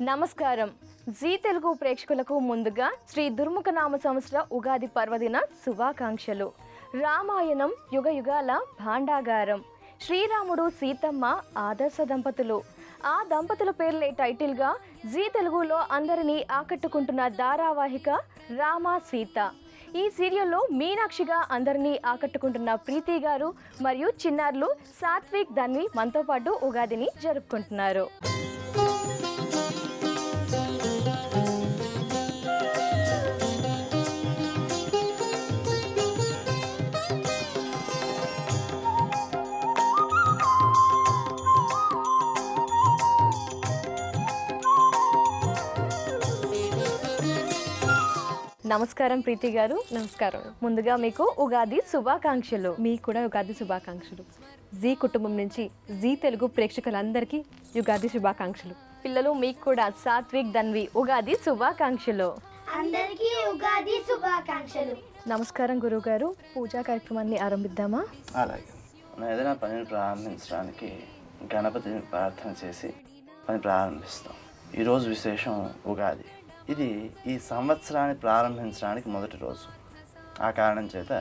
నమస్కారం. జీ తెలుగు ప్రేక్షకులకు ముందుగా శ్రీ దుర్ముఖనామ సంవత్సర ఉగాది పర్వదిన శుభాకాంక్షలు. రామాయణం యుగ యుగాల భాండాగారం. శ్రీరాముడు సీతమ్మ ఆదర్శ దంపతులు. ఆ దంపతుల పేర్లే టైటిల్గా జీ తెలుగులో అందరినీ ఆకట్టుకుంటున్న ధారావాహిక రామ సీత. ఈ సీరియల్లో మీనాక్షిగా అందరినీ ఆకట్టుకుంటున్న ప్రీతి గారు మరియు చిన్నారులు సాత్విక్ ధన్వి మనతో పాటు ఉగాదిని జరుపుకుంటున్నారు. నమస్కారం ప్రీతి గారు. నమస్కారం. ముందుగా మీకు ఉగాది శుభాకాంక్షలు. మీకు కూడా ఉగాది శుభాకాంక్షలు. జీ కుటుంబం నుంచి జీ తెలుగు ప్రేక్షకులందరికీ ఉగాది శుభాకాంక్షలు. పిల్లలు మీకు కూడా సాత్విక్ ధన్వి ఉగాది శుభాకాంక్షలు. అందరికీ ఉగాది శుభాకాంక్షలు. నమస్కారం గురువుగారు. పూజా కార్యక్రమాన్ని ఆరంభిద్దామా? అలాగే మనం ఏదైనా పనిని ప్రారంభించడానికి గణపతిని ప్రార్థన చేసి పని ప్రారంభిస్తాం. ఈరోజు విశేషం ఉగాది. ఇది ఈ సంవత్సరాన్ని ప్రారంభించడానికి మొదటి రోజు. ఆ కారణం చేత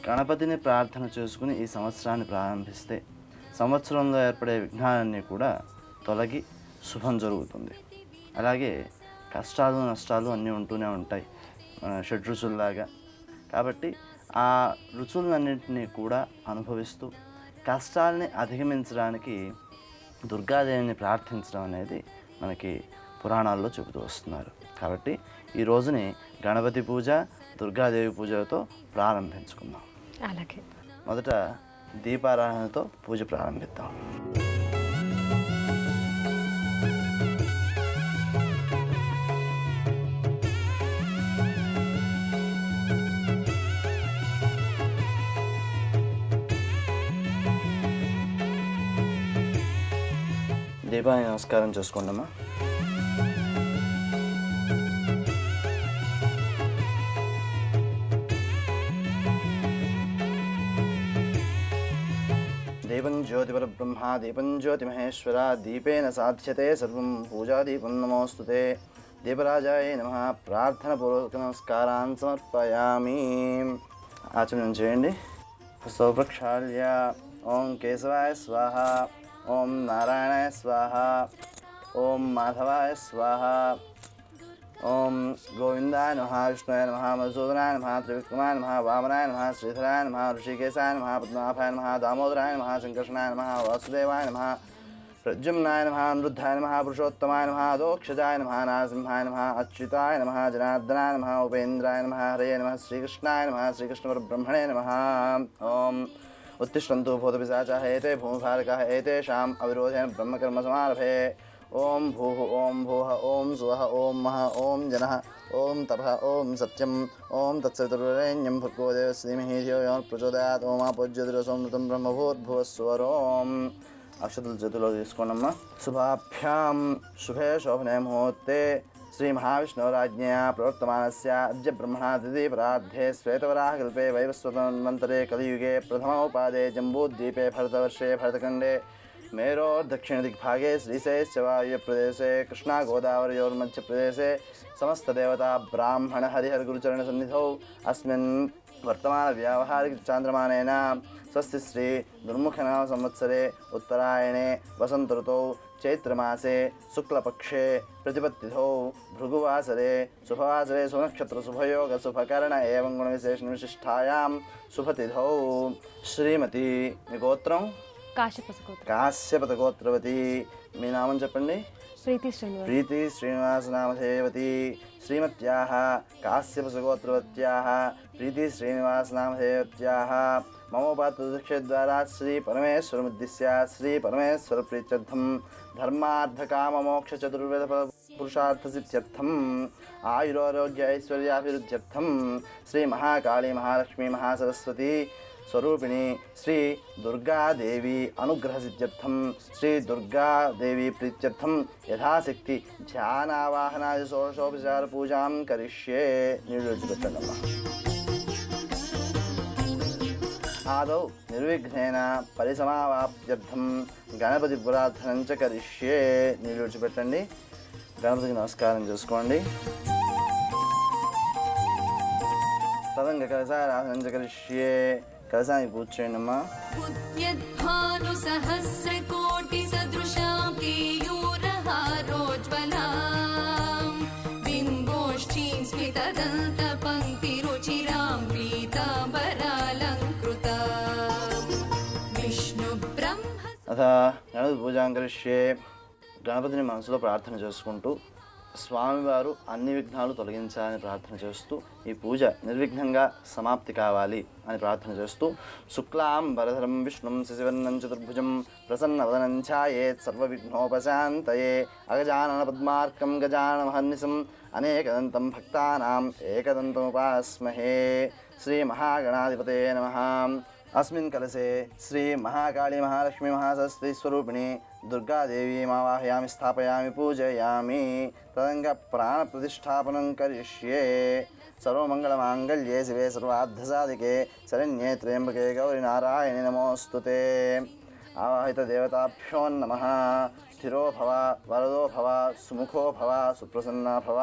గణపతిని ప్రార్థన చేసుకుని ఈ సంవత్సరాన్ని ప్రారంభిస్తే సంవత్సరంలో ఏర్పడే విఘ్నాలన్నీ కూడా తొలగి శుభం జరుగుతుంది. అలాగే కష్టాలు నష్టాలు అన్నీ ఉంటూనే ఉంటాయి షడ్రుచుల్లాగా. కాబట్టి ఆ రుచులన్నింటినీ కూడా అనుభవిస్తూ కష్టాలని అధిగమించడానికి దుర్గాదేవిని ప్రార్థించడం అనేది మనకి పురాణాల్లో చెబుతూ వస్తున్నారు. కాబట్టి ఈ రోజుని గణపతి పూజ, దుర్గాదేవి పూజలతో ప్రారంభించుకుందాం. అలాగే మొదట దీపారాధనతో పూజ ప్రారంభిద్దాం. దీపాన్ని నమస్కారం చేసుకోండమ్మా. దీపం జ్యోతిపరబ్రహ్మ దీపం జ్యోతిమహేశ్వర దీపేన సాధ్యతే సర్వం పూజాదీపం నమోస్తుతే. దీపరాజాయ నమః. ప్రార్థనపూర్వక నమస్కారాన్ని సమర్పయామి. ఆచమనం చేయండి. హస్తౌ ప్రక్షాళ్య ఓం కేశవాయ స్వాహ, ఓం నారాయణాయ స్వాహ, ఓం మాధవాయ స్వాహ, ఓం గోవిందాయ నమః, విష్ణువే నమః, మధుసూదనాయ నమః, త్రివిక్రమాయ నమః, వామనాయ నమః, శ్రీధరాయ నమః, ఋషికేశాయ నమః, పద్మనాభాయ నమః, దామోదరాయ నమః, సంకర్షణాయ నమః, వాసుదేవాయ నమః, ప్రద్యుమ్నాయ నమః, అనిరుద్ధాయ నమః, పురుషోత్తమాయ నమః, అధోక్షజాయ నమః, నారసింహాయ నమః, అచ్యుతాయ నమః, జనార్దనాయ నమః, ఉపేంద్రాయ నమః, హరయే నమః, శ్రీకృష్ణాయ నమః, శ్రీకృష్ణపరబ్రహ్మణే నమః. ఓం उत्तिष्ठन्तु भूतपिशाचाः एते भूमिभारकाः एतेषाम् अविरोधेन ब्रह्मकर्म समारभे. ओम भूः ओम भुवः ओम सुवः ओम महः ओम जनः ओम तपः ओम सत्यम् ओम तत्सवितुर्वरेण्यं भर्गो देवस्य धीमहि धियो यो नः प्रचोदयात्. ओम आपोज्योतिरसोमृतं ब्रह्मभूर्भुवस्वरोम्. अक्षतल ज्योतिलो తీసుకోండమ్మా. शुभाभ्यां शुभे शोभने मुहूर्ते श्री महाविष्णुराज्ञया प्रवर्तमानस्य अद्य ब्रह्मणा तिथिपरार्धे श्वेतवराहकल्पे वैवस्वतमन्वन्तरे कलियुगे प्रथमोपादे जम्बूद्वीपे भरतवर्षे भरतखण्डे मेरोर्दक्षिणदिग्भागे श्रीशैश्च वायुप्रदेशे कृष्णागोदावरयोर्मध्यप्रदेशे समस्तदेवता ब्राह्मण हरिहरगुरुचरणसन्निधौ अस्मिन् वर्तमानव्यावहारिकचान्द्रमानेन स्वस्ति श्री दुर्मुखनाम संवत्सरे उत्तरायणे वसंत ऋतौ चैत्रमासे शुक्लपक्षे प्रतिपत्तिथौ भृगुवासरे शुभवासरे सुनक्षत्र शुभयोग शुभकर्ण एवं गुणविशेषण विशिष्टायां शुभतिथौ श्रीमती మీ గోత్రం కాశ్యపత గోత్రవతి. మీ నామం చెప్పండి. ప్రీతి శ్రీనివాస నామధేయవతి. శ్రీమత్యాః కాశ్యపసగోత్రవత్యాः ప్రీతి శ్రీనివాస నామధేయవత్యాः మమోపాత్రదక్ష ద్వారా శ్రీ పరమేశ్వరముద్దిశ్య శ్రీ పరమేశ్వర ప్రీత్యర్థం ధర్మార్థకామమోక్ష చతుర్వేద పురుషార్థసిద్ధ్యర్థం ఆయురారోగ్య ఐశ్వర్యాభివృద్ధ్యర్థం శ్రీ మహాకాళీ మహాలక్ష్మీ మహాసరస్వతి స్వరూపిణి శ్రీ దుర్గాదేవి అనుగ్రహసిద్ధ్యర్థం శ్రీ దుర్గాదేవి ప్రీత్యర్థం యథాశక్తి ధ్యానావాహనాది షోడశోపచార పూజాం కరిష్యే. నిర్విఘ్నమ్మా. ఆదౌ నిర్విఘ్నేన పరిసమావాప్త్యర్థం గణపతి పురార్థనం చ కరిష్యే. నీళ్ళు విడిచిపెట్టండి. గణపతికి నమస్కారం చేసుకోండి. తదంగ కలశారాధన కరిష్యే. కలశానికి పూజ చేయండి అమ్మా. అథ గణపతి పూజాం కరిష్యే. గణపతిని మనసులో ప్రార్థన చేసుకుంటూ స్వామివారు అన్ని విఘ్నాలు తొలగించాలని ప్రార్థన చేస్తూ ఈ పూజ నిర్విఘ్నంగా సమాప్తి కావాలి అని ప్రార్థన చేస్తూ శుక్లాం వరధరం విష్ణుం శశివర్ణం చతుర్భుజం ప్రసన్నవదనం ఛాయేత్ సర్వవిఘ్నోపశాంతయే అగజానన పద్మార్కం గజానమహర్నిశం అనేకదంతం భక్తానాం ఏకదంతముపాస్మహే. శ్రీ మహాగణాధిపతయే నమః. अस्मिन् कलशे श्री महाकाली महालक्ष्मी महासरस्वती स्वरूपिणी दुर्गादेवीमावाहयामि स्थापयामि पूजयामि. तदङ्ग प्राणप्रतिष्ठापनं करिष्ये. सर्वमङ्गलमाङ्गल्ये शिवे सर्वार्धसाधिके शरण्ये त्र्यम्बके गौरी नारायणि नमोऽस्तुते. आवाहितदेवताभ्यो नमः. स्थिरो भव वरदो भव सुमुखो भव सुप्रसन्ना भव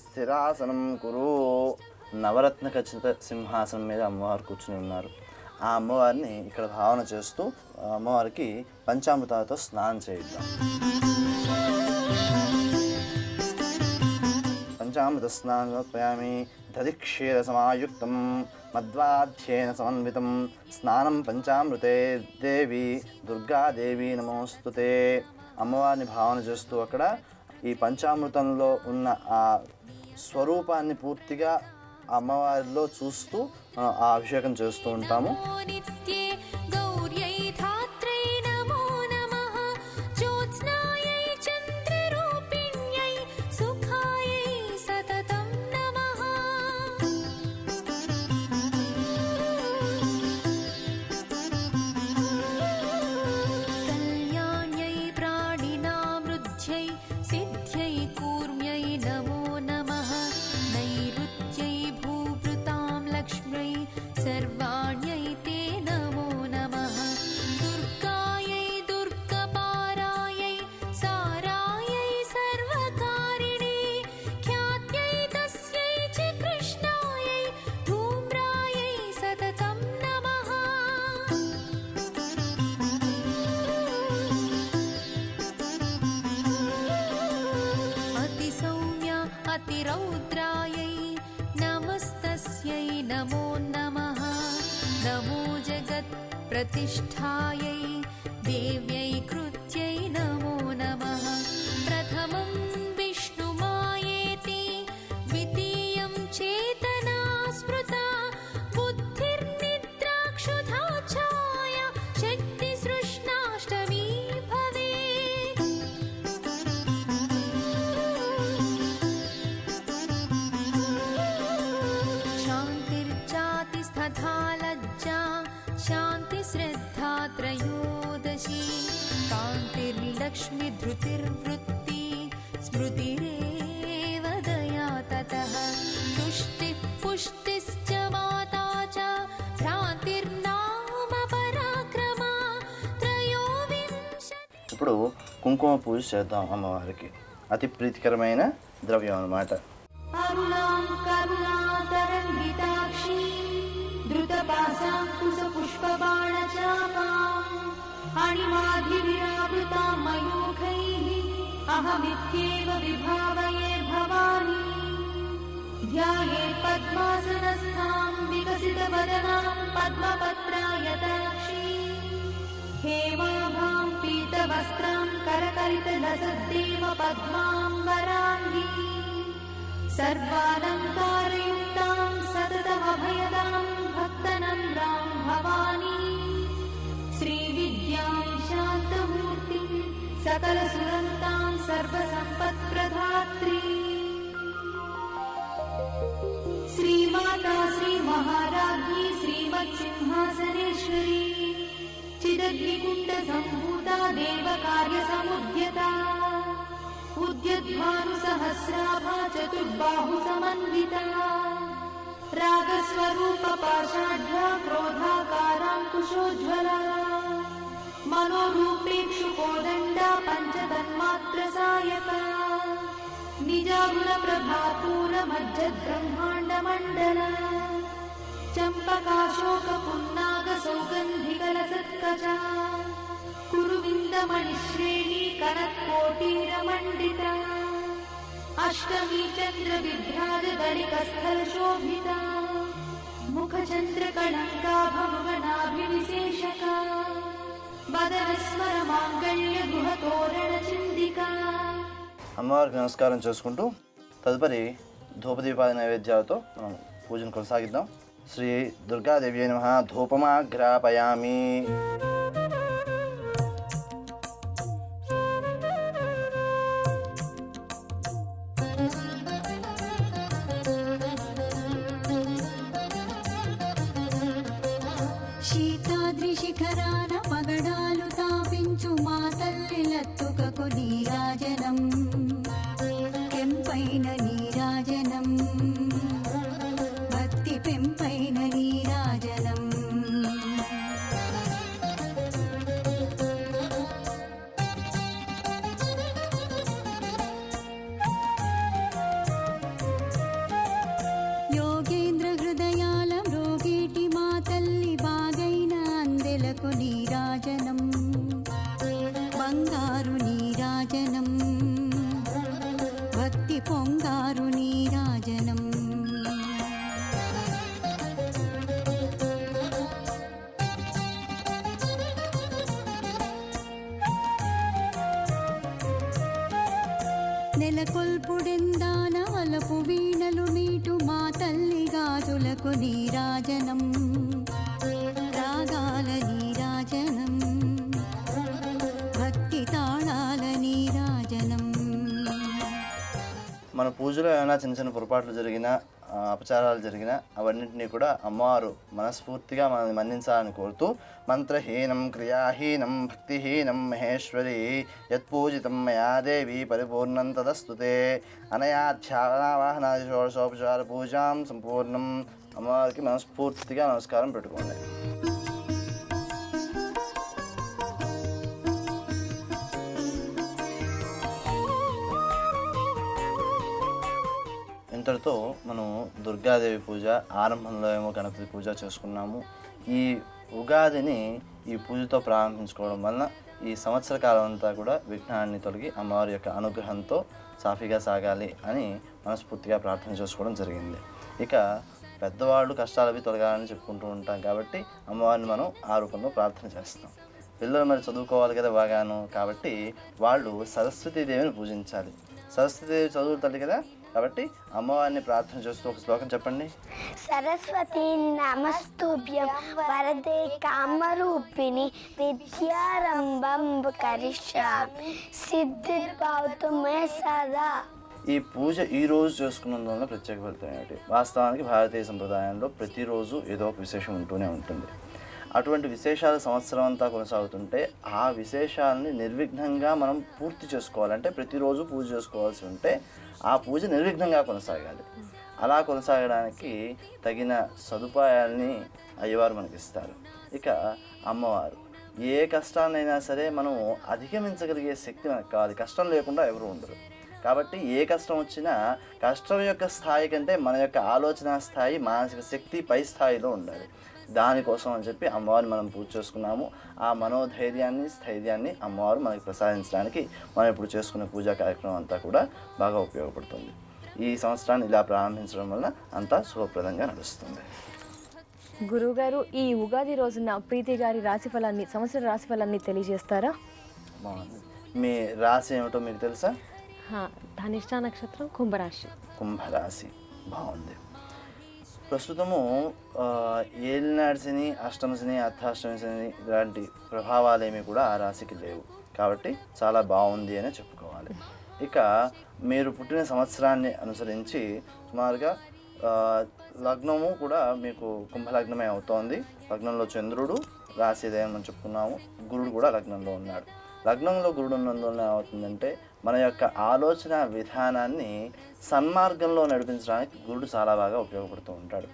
స్థిరాసనం కురు. నవరత్న ఖచ్చిత సింహాసనం మీద అమ్మవారు కూర్చుని ఉన్నారు. ఆ అమ్మవారిని ఇక్కడ భావన చేస్తూ అమ్మవారికి పంచామృతాలతో స్నానం చేయిద్దాం. పంచామృత స్నానం సమర్పయామి. దధిక్షీర సమాయుక్తం మధ్వాధ్యేన సమన్వితం స్నానం పంచామృతే దేవి దుర్గాదేవి నమోస్తుతే. అమ్మవారిని భావన చేస్తూ అక్కడ ఈ పంచామృతంలో ఉన్న ఆ స్వరూపాన్ని పూర్తిగా అమ్మవారిలో చూస్తూ ఆ అభిషేకం చేస్తూ ఉంటాము. रौद्रायै नमस्तस्यै नमो नमः. नमो जगत्प्रतिष्ठायै देव्यै कृत्यै नमो नमः. प्रथमं विष्णुमायेति द्वितीयं चेतना स्मृता बुद्धिर्निद्राक्षुधा छाया शक्तिसृष्णाष्टमी भवेत्. शान्तिर्जातिस्तथा लज्जा शान्तिश्रद्धा त्रयोदशी. कान्तिर्लक्ष्मी धृतिर्वृत्ति स्मृतिरेव दया ततः. तुष्टिः पुष्टिश्च माता च भ्रान्तिर्नाम पराक्रमा त्रयोविंशति. ఇప్పుడు కుంకుమ పూజ చేద్దాం అమ్మవారికి. అతి ప్రీతికరమైన ద్రవ్యం అన్నమాట. अरुणां करुणातरङ्गिताक्षी धृतपाशाङ्कुशपुष्पबाणचापाम् अणिमाधिविरावृतां मयूखैः अहमित्येव विभावये भवानी. ध्यायेत् पद्मासनस्थां विकसितवदनां पद्मपत्रायताक्षी. हेमाभां पीतवस्त्रां करकलितलसद्देव पद्मां वराङ्गी. सर्वालङ्कारयुक्तां सततमभयदां भक्तनम्रां भवानी. श्रीविद्यां शान्तमूर्तिं सकलसुरन्तां सर्वसम्पत्प्रदात्री. श्रीमाता श्रीमहाराज्ञी श्रीमत्सिंहासनेश्वरी चिदग्निकुण्डसम्भूता देवकार्यसमुद्यता. उद्यद्भानुसहस्राभा चतुर्बाहुसमन्विता. रागस्वरूपपाषाढ्या क्रोधाकाराङ्कुशोज्ज्वला. मनोरूपेक्षुकोदण्डा पञ्चतन्मात्रसायका. निजागुणप्रभापूरमज्जद्ब्रह्माण्डमण्डला चम्पकाशोकपुन्नागसौगन्धिकलसत्कचा कुरुविन्दमणिश्रेणी कनत्कोटीरमण्डिता अष्टमी चन्द्रविभ्राजदलिकस्थलशोभिता मुखचन्द्रकलङ्काभवनाभिविशेषका वदनस्मरमाङ्गल्यगृहतोरणचिन्दिका అమ్మవారికి నమస్కారం చేసుకుంటూ తదుపరి ధూపదీపాది నైవేద్యాలతో మనం పూజను కొనసాగిద్దాం. శ్రీ దుర్గాదేవి నమః. ధూపమాగ్రాపయామి. శీతాద్రిశిఖరాన పగడాలు తాపించు మా తల్లిలత్తుకకు నీరాజనం, కెంపైన నీరాజనం, భక్తి పెంపైన నీరాజనం. యోగేంద్ర హృదయాల మ్రోగేటి మా తల్లి బాగైన అందెలకు నీరాజనం, బంగారు నీరాజనం, భక్తి పొంగారు నీరాజనం. నెలకొల్పుడెందాన వలపు వీణలు మీటు మా తల్లి గాజులకు నీరాజనం, రాగాల నీరాజనం, భక్తి తాళాల నీరాజనం. మన పూజలో ఏమైనా చిన్న చిన్న పొరపాట్లు జరిగినా అపచారాలు జరిగినా అవన్నింటినీ కూడా అమ్మవారు మనస్ఫూర్తిగా మనల్ని మన్నించాలని కోరుతూ మంత్రహీనం క్రియాహీనం భక్తిహీనం మహేశ్వరి యత్పూజితం మయా దేవి పరిపూర్ణం తదస్తుతే అనయా ధ్యానావాహనాది షోడశోపచార పూజాం సంపూర్ణం. అమ్మవారికి మనస్ఫూర్తిగా నమస్కారం పెట్టుకోండి. ఇంతటితో మనం దుర్గాదేవి పూజ ఆరంభంలో ఏమో గణపతి పూజ చేసుకున్నాము. ఈ ఉగాదిని ఈ పూజతో ప్రారంభించుకోవడం వలన ఈ సంవత్సర కాలం అంతా కూడా విఘ్నాన్ని తొలగి అమ్మవారి యొక్క అనుగ్రహంతో సాఫీగా సాగాలి అని మనస్ఫూర్తిగా ప్రార్థన చేసుకోవడం జరిగింది. ఇక పెద్దవాళ్ళు కష్టాలు అవి తొలగాలని చెప్పుకుంటూ ఉంటాం కాబట్టి అమ్మవారిని మనం ఆ రూపంలో ప్రార్థన చేస్తాం. పిల్లలు మరి చదువుకోవాలి కదా బాగాను, కాబట్టి వాళ్ళు సరస్వతీదేవిని పూజించాలి. సరస్వతీదేవి చదువు తల్లి కదా, కాబట్టి అమ్మవారిని ప్రార్థన చేస్తూ ఒక శ్లోకం చెప్పండి. సరస్వతి నమస్తుభ్యం వరదే కామరూపిణి విద్యారంభం కరిష్యామి సిద్ధిర్భవతు మే సదా. ఈ పూజ ఈ రోజు చేసుకున్నందువల్ల ప్రత్యేక ఫలితం ఏమిటి? వాస్తవానికి భారతీయ సంప్రదాయంలో ప్రతిరోజు ఏదో ఒక విశేషం ఉంటూనే ఉంటుంది. అటువంటి విశేషాలు సంవత్సరం అంతా కొనసాగుతుంటే ఆ విశేషాలని నిర్విఘ్నంగా మనం పూర్తి చేసుకోవాలంటే ప్రతిరోజు పూజ చేసుకోవాల్సి ఉంటే ఆ పూజ నిర్విఘ్నంగా కొనసాగాలి. అలా కొనసాగడానికి తగిన సదుపాయాలని అయ్యవారు మనకిస్తారు. ఇక అమ్మవారు ఏ కష్టాన్నైనా సరే మనం అధిగమించగలిగే శక్తి మనకు కావాలి. కష్టం లేకుండా ఎవరు ఉండరు. కాబట్టి ఏ కష్టం వచ్చినా కష్టం యొక్క స్థాయి కంటే మన యొక్క ఆలోచన స్థాయి, మానసిక శక్తి పై స్థాయిలో ఉండాలి. దానికోసం అని చెప్పి అమ్మవారిని మనం పూజ చేసుకున్నాము. ఆ మనోధైర్యాన్ని, స్థైర్యాన్ని అమ్మవారు మనకి ప్రసాదించడానికి మనం ఇప్పుడు చేసుకునే పూజా కార్యక్రమం అంతా కూడా బాగా ఉపయోగపడుతుంది. ఈ సంవత్సరాన్ని ఇలా ప్రారంభించడం వల్ల అంతా శుభప్రదంగా నడుస్తుంది. గురువుగారు, ఈ ఉగాది రోజున ప్రీతి గారి రాశిఫలాన్ని, సంవత్సర రాశిఫలాన్ని తెలియజేస్తారా? బాగుంది. మీ రాశి ఏమిటో మీకు తెలుసా? ధనిష్ట నక్షత్రం, కుంభరాశి. కుంభరాశి బాగుంది. ప్రస్తుతము ఏలినాడు శని, అష్టమ శని, అర్ధాష్టమి శని ఇలాంటి ప్రభావాలేమీ కూడా ఆ రాశికి లేవు. కాబట్టి చాలా బాగుంది అనే చెప్పుకోవాలి. ఇక మీరు పుట్టిన సంవత్సరాన్ని అనుసరించి సుమారుగా లగ్నము కూడా మీకు కుంభలగ్నమే అవుతోంది. లగ్నంలో చంద్రుడు, రాశి అదేమని మనం చెప్పుకున్నాము. గురుడు కూడా లగ్నంలో ఉన్నాడు. లగ్నంలో గురుడు ఉన్నందువల్ల ఏమవుతుందంటే మన యొక్క ఆలోచన విధానాన్ని సన్మార్గంలో నడిపించడానికి గురుడు చాలా బాగా ఉపయోగపడుతూ ఉంటాడు.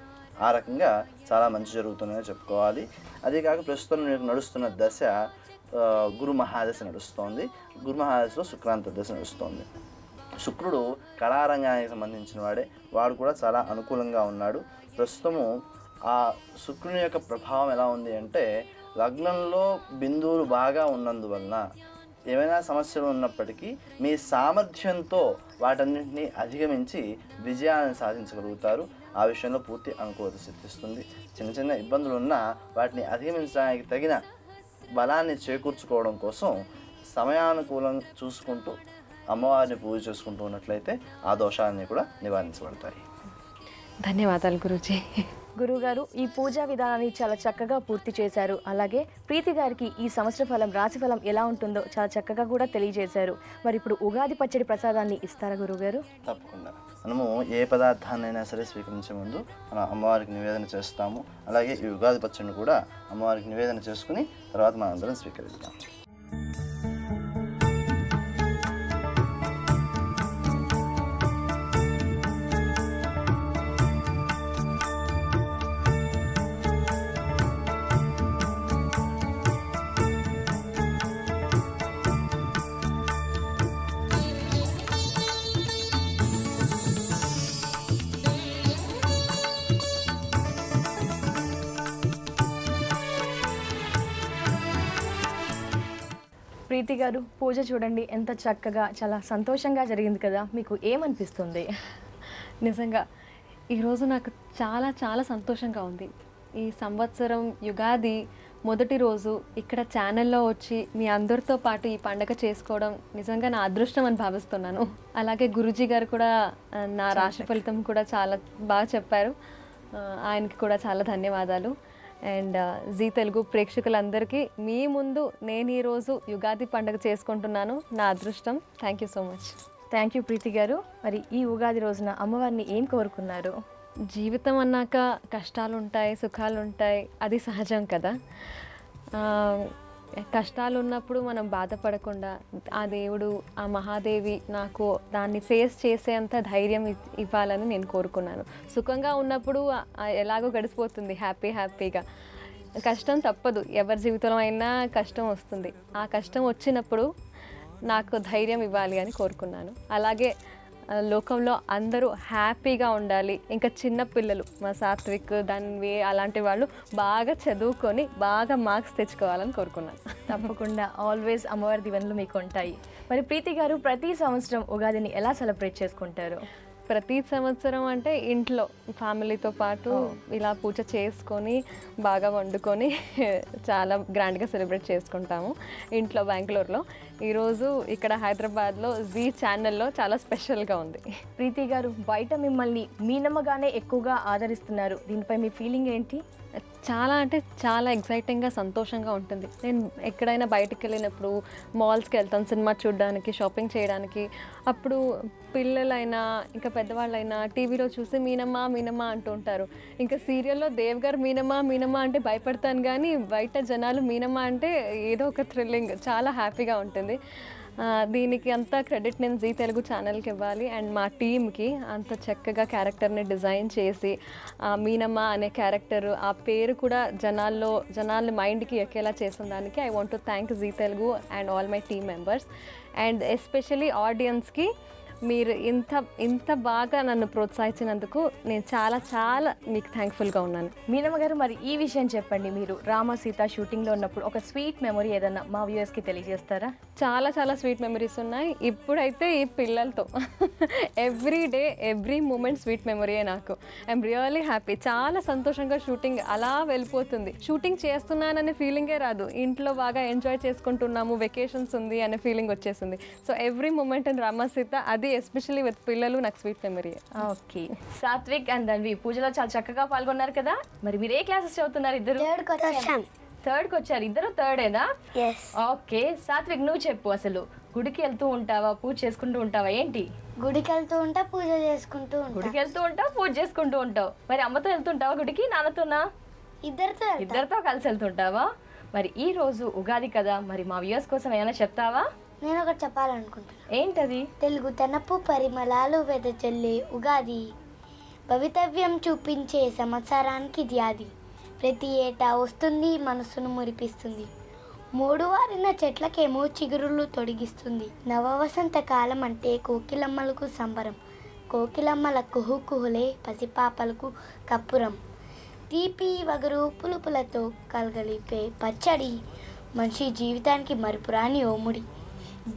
ఆ రకంగా చాలా మంచి జరుగుతుందని చెప్పుకోవాలి. అదే కాక ప్రస్తుతం మీకు నడుస్తున్న దశ గురు మహాదశ నడుస్తోంది. గురు మహాదశలో శుక్రాంత దశ నడుస్తోంది. శుక్రుడు కళారంగానికి సంబంధించిన వాడు కూడా చాలా అనుకూలంగా ఉన్నాడు. ప్రస్తుతము ఆ శుక్రుని యొక్క ప్రభావం ఎలా ఉంది అంటే లగ్నంలో బిందువులు బాగా ఉన్నందువలన ఏమైనా సమస్యలు ఉన్నప్పటికీ మీ సామర్థ్యంతో వాటన్నింటినీ అధిగమించి విజయాన్ని సాధించగలుగుతారు. ఆ విషయంలో పూర్తి అనుకూలత సిద్ధిస్తుంది. చిన్న చిన్న ఇబ్బందులు ఉన్నా వాటిని అధిగమించడానికి తగిన బలాన్ని చేకూర్చుకోవడం కోసం సమయానుకూలం చూసుకుంటూ అమ్మవారిని పూజ చేసుకుంటూ ఉన్నట్లయితే ఆ దోషాలన్నీ కూడా నివారించబడతాయి. ధన్యవాదాలు గురూజీ. గురువుగారు ఈ పూజా విధానాన్ని చాలా చక్కగా పూర్తి చేశారు. అలాగే ప్రీతి గారికి ఈ సంవత్సర ఫలం రాశి ఫలం ఎలా ఉంటుందో చాలా చక్కగా కూడా తెలియజేశారు. మరి ఇప్పుడు ఉగాది పచ్చడి ప్రసాదాన్ని ఇస్తారా గురువుగారు? తప్పకుండా. మనము ఏ పదార్థాన్నైనా సరే స్వీకరించే ముందు మనం అమ్మవారికి నివేదన చేస్తాము. అలాగే ఈ ఉగాది పచ్చడిని కూడా అమ్మవారికి నివేదన చేసుకుని తర్వాత మనం అందరం స్వీకరిద్దాం. ప్రీతి గారు పూజ చూడండి ఎంత చక్కగా చాలా సంతోషంగా జరిగింది కదా, మీకు ఏమనిపిస్తుంది? నిజంగా ఈరోజు నాకు చాలా చాలా సంతోషంగా ఉంది. ఈ సంవత్సరం యుగాది మొదటి రోజు ఇక్కడ ఛానల్లో వచ్చి మీ అందరితో పాటు ఈ పండగ చేసుకోవడం నిజంగా నా అదృష్టం అని భావిస్తున్నాను. అలాగే గురూజీ గారు కూడా నా రాశి ఫలితం కూడా చాలా బాగా చెప్పారు. ఆయనకి కూడా చాలా ధన్యవాదాలు. అండ్ జీ తెలుగు ప్రేక్షకులందరికీ మీ ముందు నేను ఈరోజు యుగాది పండుగ చేసుకుంటున్నాను. నా అదృష్టం. Thank you so much. Thank you Preeti గారు. మరి ఈ ఉగాది రోజున అమ్మవారిని ఏం కోరుకున్నారు? జీవితం అన్నాక కష్టాలు ఉంటాయి, సుఖాలు ఉంటాయి, అది సహజం కదా. కష్టాలు ఉన్నప్పుడు మనం బాధపడకుండా ఆ దేవుడు, ఆ మహాదేవి నాకు దాన్ని ఫేస్ చేసేంత ధైర్యం ఇవ్వాలని నేను కోరుకున్నాను. సుఖంగా ఉన్నప్పుడు ఎలాగో గడిచిపోతుంది హ్యాపీగా. కష్టం తప్పదు, ఎవరి జీవితంలో అయినా కష్టం వస్తుంది. ఆ కష్టం వచ్చినప్పుడు నాకు ధైర్యం ఇవ్వాలి అని కోరుకున్నాను. అలాగే లోకంలో అందరూ హ్యాపీగా ఉండాలి. ఇంకా చిన్న పిల్లలు మా సాత్విక్, ధన్వి అలాంటి వాళ్ళు బాగా చదువుకొని బాగా మార్క్స్ తెచ్చుకోవాలని కోరుకున్నాను. తప్పకుండా ఆల్వేస్ అమ్మవారి దీవెనలు మీకు ఉంటాయి. మరి ప్రీతి గారు ప్రతి సంవత్సరం ఉగాదిని ఎలా సెలబ్రేట్ చేసుకుంటారు? ప్రతి సంవత్సరం అంటే ఇంట్లో ఫ్యామిలీతో పాటు ఇలా పూజ చేసుకొని బాగా వండుకొని చాలా గ్రాండ్గా సెలబ్రేట్ చేసుకుంటాము ఇంట్లో బెంగళూరులో. ఈరోజు ఇక్కడ హైదరాబాద్లో జీ ఛానల్లో చాలా స్పెషల్గా ఉంది. ప్రీతి గారు బయట మిమ్మల్ని మీనమ్మగానే ఎక్కువగా ఆదరిస్తున్నారు, దీనిపై మీ ఫీలింగ్ ఏంటి? చాలా అంటే చాలా ఎక్సైటింగ్గా సంతోషంగా ఉంటుంది. నేను ఎక్కడైనా బయటికి వెళ్ళినప్పుడు మాల్స్కి వెళ్తాను సినిమా చూడడానికి, షాపింగ్ చేయడానికి. అప్పుడు పిల్లలైనా ఇంకా పెద్దవాళ్ళైనా టీవీలో చూసి మీనమ్మ అంటూ ఉంటారు. ఇంకా సీరియల్లో దేవ్ గారు మీనమ్మ అంటే భయపడతాను, కానీ బయట జనాలు మీనమ్మ అంటే ఏదో ఒక థ్రిల్లింగ్, చాలా హ్యాపీగా ఉంటుంది. దీనికి అంతా క్రెడిట్ నేను జీ తెలుగు ఛానల్కి ఇవ్వాలి అండ్ మా టీమ్కి. అంత చక్కగా క్యారెక్టర్ని డిజైన్ చేసి మీనమ్మ అనే క్యారెక్టర్, ఆ పేరు కూడా జనాల మైండ్కి ఎక్కేలా చేసిన దానికి I want to thank Zee Telugu and all my team members. And especially ఆడియన్స్కి మీరు ఇంత బాగా నన్ను ప్రోత్సహించినందుకు నేను చాలా చాలా మీకు థ్యాంక్ఫుల్గా ఉన్నాను. మీనమ్మ గారు మరి ఈ విషయం చెప్పండి, మీరు రామ సీత షూటింగ్లో ఉన్నప్పుడు ఒక స్వీట్ మెమొరీ ఏదన్నా మా వ్యూయర్స్కి తెలియజేస్తారా? చాలా చాలా స్వీట్ మెమరీస్ ఉన్నాయి. ఇప్పుడైతే ఈ పిల్లలతో every day every moment sweet మెమరీయే నాకు. I'm really happy. చాలా సంతోషంగా షూటింగ్ అలా వెళ్ళిపోతుంది. షూటింగ్ చేస్తున్నాననే ఫీలింగే రాదు, ఇంట్లో బాగా ఎంజాయ్ చేసుకుంటున్నాము, వెకేషన్స్ ఉంది అనే ఫీలింగ్ వచ్చేసింది. So every moment in Rama Sita, అది ఎస్పెషల్లీ విత్ పిల్లలు, నాకు sweet memory. Okay. Satvik and Dhanvi పూజలో చాలా చక్కగా పాల్గొన్నారు కదా. మరి మీరు ఏ క్లాసెస్ చదువుతున్నారు? ఇద్దరు థర్డ్కి వచ్చారు. ఇద్దరు థర్డేనా? ఓకే. సాత్విక్ నువ్వు చెప్పు, అసలు గుడికి వెళ్తూ ఉంటావా, పూజ చేసుకుంటూ ఉంటావా, ఏంటి? గుడికి వెళ్తూ ఉంటా, పూజ చేసుకుంటూ ఉంటా. గుడికి వెళ్తూ ఉంటావు, పూజ చేసుకుంటూ ఉంటావు. మరి అమ్మతో వెళ్తుంటావా గుడికి, నాన్నతోనా? ఇద్దరితో కలిసి వెళ్తుంటావా? మరి ఈ రోజు ఉగాది కదా, మరి మా వ్యూయర్స్ కోసం ఏమైనా చెప్తావా? నేను ఒకటి చెప్పాలనుకుంటున్నాను. ఏంటది? తెలుగు తనపు పరిమళాలు వెదజల్లే ఉగాది, భవితవ్యం చూపించే సంవత్సరానికి ఇది ఆది. ప్రతి ఏటా వస్తుంది, మనసును మురిపిస్తుంది. మూడువారిన చెట్లకేమో చిగురులు తొడిగిస్తుంది. నవవసంత కాలం అంటే కోకిలమ్మలకు సంబరం. కోకిలమ్మల కుహుకుహులే పసిపాపలకు కప్పురం. తీపి వగరు పులుపులతో కలగలిపే పచ్చడి మనిషి జీవితానికి మరుపురాని ఓముడి.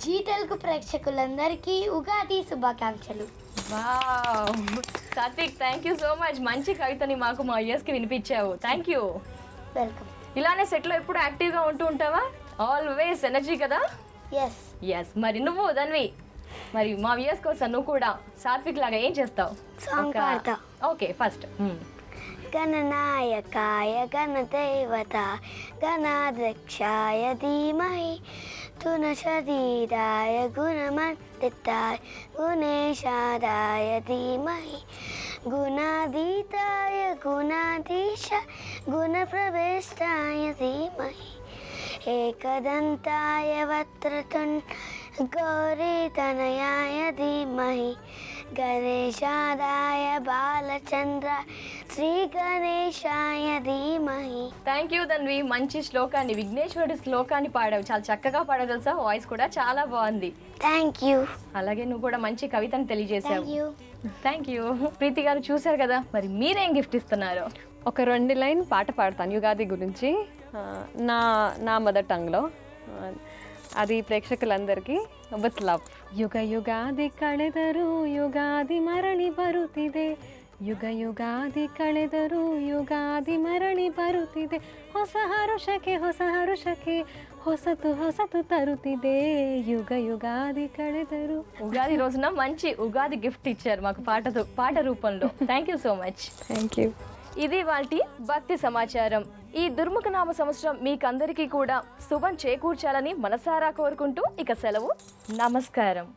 జీ తెలుగు ప్రేక్షకులందరికీ ఉగాది శుభాకాంక్షలు. Wow Satvik, thank you so much. మంచి కవితని మాకు మా ఇయర్స్కి వినిపించావు. Thank you. వెల్కమ్. ఇలానే సెట్లో ఎప్పుడు యాక్టివ్గా ఉంటూ ఉంటావా? ఆల్వేస్ ఎనర్జీ కదా? ఎస్. ఎస్. మరి నువ్వు ధన్వి, మరి మా వ్యూయర్స్ కోసం నువ్వు కూడా సాత్విక్ లాగా ఏం చేస్తావు? సాంగ్ పాడతా. ఓకే, ఫస్ట్ గణనాయకాయ గణదేవత గణాధ్యక్షాయ ధీమహి గుణశరీరాయ గుణమండితాయ గుణేశారాయ ధీమహి గుణాతీతాయ గుణాధీశ గుణప్రవేష్టాయ ధీమహి ఏకదంతాయ వక్రతుండ గౌరీతనయాయ ధీమహి గణేశాదాయ బాలచంద్ర శ్రీ గణేశాయ ధీమహి. Thank you Dhanvi. మంచి శ్లోకాన్ని, విఘ్నేశ్వరుడి శ్లోకాన్ని పాడావు. చాలా చక్కగా పాడావు తెలుసా. వాయిస్ కూడా చాలా బాగుంది. Thank you. అలాగే నువ్వు కూడా మంచి కవితను తెలియజేసావు. Thank you. Thank you. Preeti గారు చూశారు కదా, మరి మీరేం గిఫ్ట్ ఇస్తున్నారు? ఒక 2 లైన్ పాట పాడతాను యుగాది గురించి, నా మదర్ టంగ్లో. అది ಪ್ರೇಕ್ಷಕರಂದರಿಕಿ ವಿತ್ ಲವ್. ಯುಗ ಯುಗಾದಿ ಕಳೆದರು ಯುಗಾದಿ ಮರಳಿ ಬರುತ್ತಿದೆ, ಯುಗ ಯುಗಾದಿ ಕಳೆದರು ಯುಗಾದಿ ಮರಳಿ ಬರುತ್ತಿದೆ, ಹೊಸ ಹರುಷಕ್ಕೆ ಹೊಸತು ಹೊಸತು ತರುತ್ತಿದೆ, ಯುಗ ಯುಗಾದಿ ಕಳೆದರು. ఉగాది రోజున మంచి ఉగాది గిఫ్ట్ ఇచ్చారు మాకు పాట రూపంలో. Thank you so much. Thank you. ఇది వాటి భక్తి సమాచారం. ఈ దుర్ముఖ నామ సంవత్సరం మీకందరికీ కూడా శుభం చేకూర్చాలని మనసారా కోరుకుంటూ ఇక సెలవు. నమస్కారం.